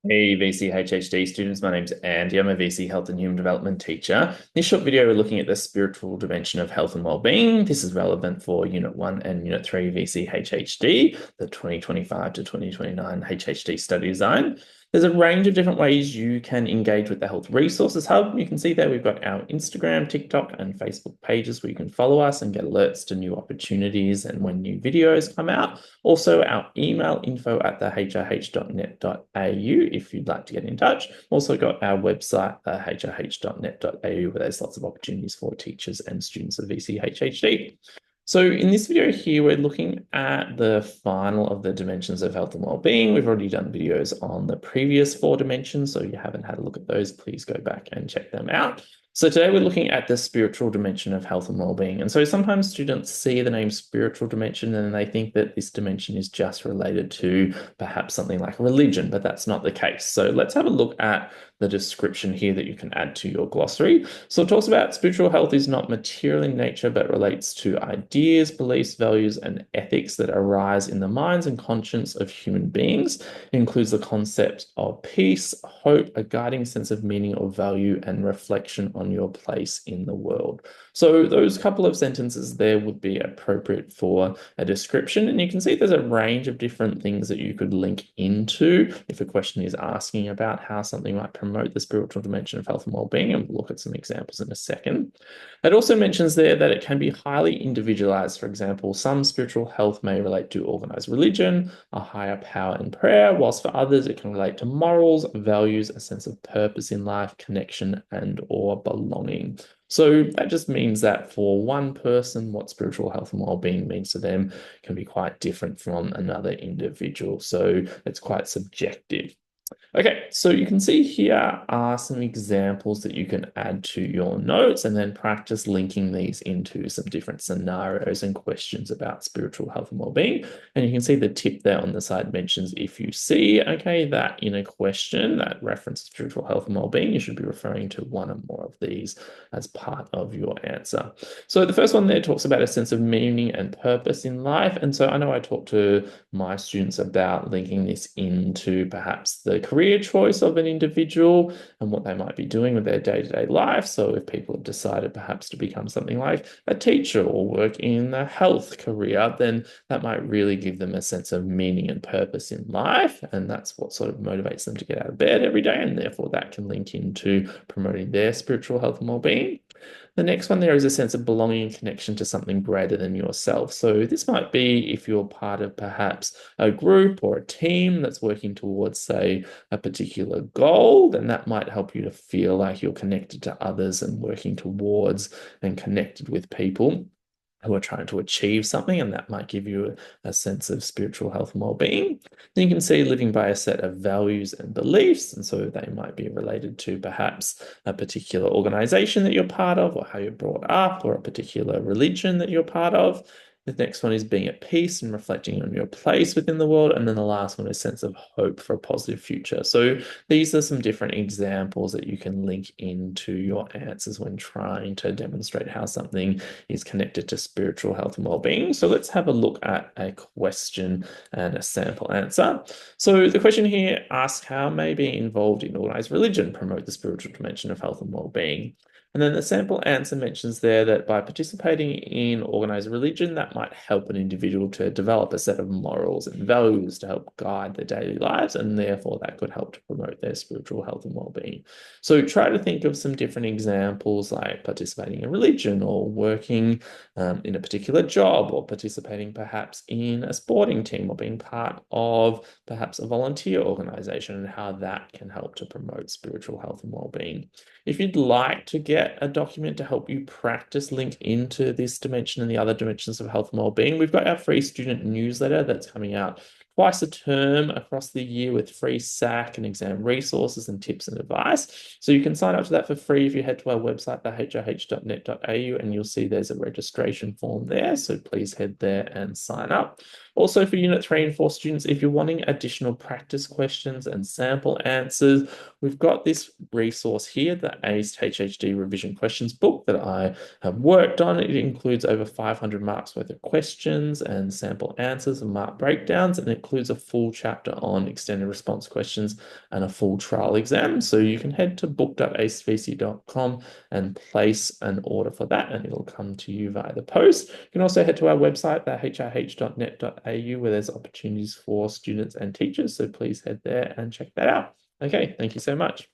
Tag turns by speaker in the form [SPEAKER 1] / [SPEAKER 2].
[SPEAKER 1] Hey, vcehhd students, my name's Andy. I'm a VC Health and Human Development teacher. In this short video, we're looking at the spiritual dimension of health and well-being. This is relevant for Unit 1 and Unit 3 vcehhd, the 2025 to 2029 HHD study design. There's a range of different ways you can engage with the Health Resources Hub. You can see there we've got our Instagram, TikTok, and Facebook pages where you can follow us and get alerts to new opportunities and when new videos come out. Also, our email info@hrh.net.au if you'd like to get in touch. Also got our website, hrh.net.au, where there's lots of opportunities for teachers and students of vcehhd. So in this video here, we're looking at the final of the dimensions of health and well-being. We've already done videos on the previous 4 dimensions, so if you haven't had a look at those, please go back and check them out. So today we're looking at the spiritual dimension of health and well-being. And so sometimes students see the name spiritual dimension and they think that this dimension is just related to perhaps something like religion, but that's not the case. So let's have a look at the description here that you can add to your glossary. So it talks about spiritual health is not material in nature, but relates to ideas, beliefs, values, and ethics that arise in the minds and conscience of human beings. It includes the concept of peace, hope, a guiding sense of meaning or value, and reflection on your place in the world. So those couple of sentences there would be appropriate for a description. And you can see there's a range of different things that you could link into if a question is asking about how something might promote the spiritual dimension of health and well-being. And we'll look at some examples in a second. It also mentions there that it can be highly individualized. For example, some spiritual health may relate to organized religion, a higher power and prayer, whilst for others it can relate to morals, values, a sense of purpose in life, connection, and or belonging. So that just means that for one person, what spiritual health and well-being means to them can be quite different from another individual. So it's quite subjective. Okay, so you can see here are some examples that you can add to your notes and then practice linking these into some different scenarios and questions about spiritual health and well-being. And you can see the tip there on the side mentions if you see, okay, that in a question that references spiritual health and well-being, you should be referring to one or more of these as part of your answer. So the first one there talks about a sense of meaning and purpose in life. And so I know I talked to my students about linking this into perhaps the career choice of an individual and what they might be doing with their day-to-day life. So if people have decided perhaps to become something like a teacher or work in the health career, then that might really give them a sense of meaning and purpose in life. And that's what sort of motivates them to get out of bed every day. And therefore that can link into promoting their spiritual health and well-being. The next one there is a sense of belonging and connection to something greater than yourself. So this might be if you're part of perhaps a group or a team that's working towards, say, a particular goal, then that might help you to feel like you're connected to others and working towards and connected with people who are trying to achieve something, and that might give you a sense of spiritual health and well-being. Then you can see living by a set of values and beliefs, and so they might be related to perhaps a particular organization that you're part of, or how you're brought up, or a particular religion that you're part of. The next one is being at peace and reflecting on your place within the world. And then the last one is sense of hope for a positive future. So these are some different examples that you can link into your answers when trying to demonstrate how something is connected to spiritual health and well-being. So let's have a look at a question and a sample answer. So the question here asks, how may being involved in organized religion promote the spiritual dimension of health and well-being? And then the sample answer mentions there that by participating in organized religion, that might help an individual to develop a set of morals and values to help guide their daily lives, and therefore that could help to promote their spiritual health and well-being. So try to think of some different examples like participating in religion or working in a particular job or participating perhaps in a sporting team or being part of perhaps a volunteer organization and how that can help to promote spiritual health and well-being. If you'd like to get a document to help you practice link into this dimension and the other dimensions of health and well-being, we've got our free student newsletter that's coming out twice a term across the year with free SAC and exam resources and tips and advice. So you can sign up to that for free if you head to our website, hrh.net.au, and you'll see there's a registration form there. So please head there and sign up. Also for Unit 3 and 4 students, if you're wanting additional practice questions and sample answers, we've got this resource here, the ACE HHD revision questions book that I have worked on. It includes over 500 marks worth of questions and sample answers and mark breakdowns, and it includes a full chapter on extended response questions and a full trial exam. So you can head to book.acevc.com and place an order for that, and it'll come to you via the post. You can also head to our website, wcehhd.net.au, where there's opportunities for students and teachers. So please head there and check that out. Okay, thank you so much.